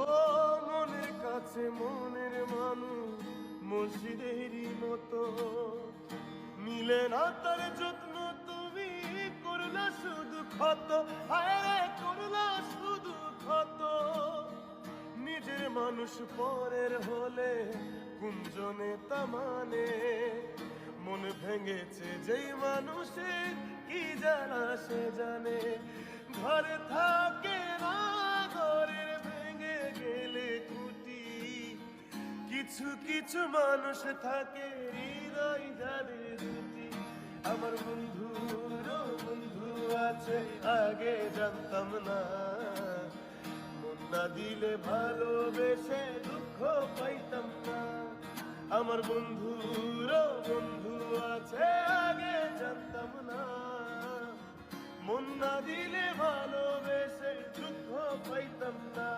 ও মনের কাছে মনের মানুষ মসজিদেরই মতো, মিলে না তার যত্ন, তুমি করলা শুধু ক্ষত, হায় করলা শুধু ক্ষত। নিজের মানুষ পরের হলে কুঞ্জনে তা মানে, মন ভেঙেছে যেই মানুষের কি জ্বালা সে জানে। ঘরে থাকে না ঘরের ভেঙে গেলে খুঁটি, কিছু কিছু মানুষ থাকে হৃদয় যাদের দুটি। আমার বন্ধুর বন্ধু আছে আগে জানতাম না, মন না দিলে ভালোবেসে দুঃখ পাইতাম না। আমার বন্ধুর বন্ধু আছে আগে জানতাম না, মন না দিলে ভালোবেসে দুঃখ পাইতাম না।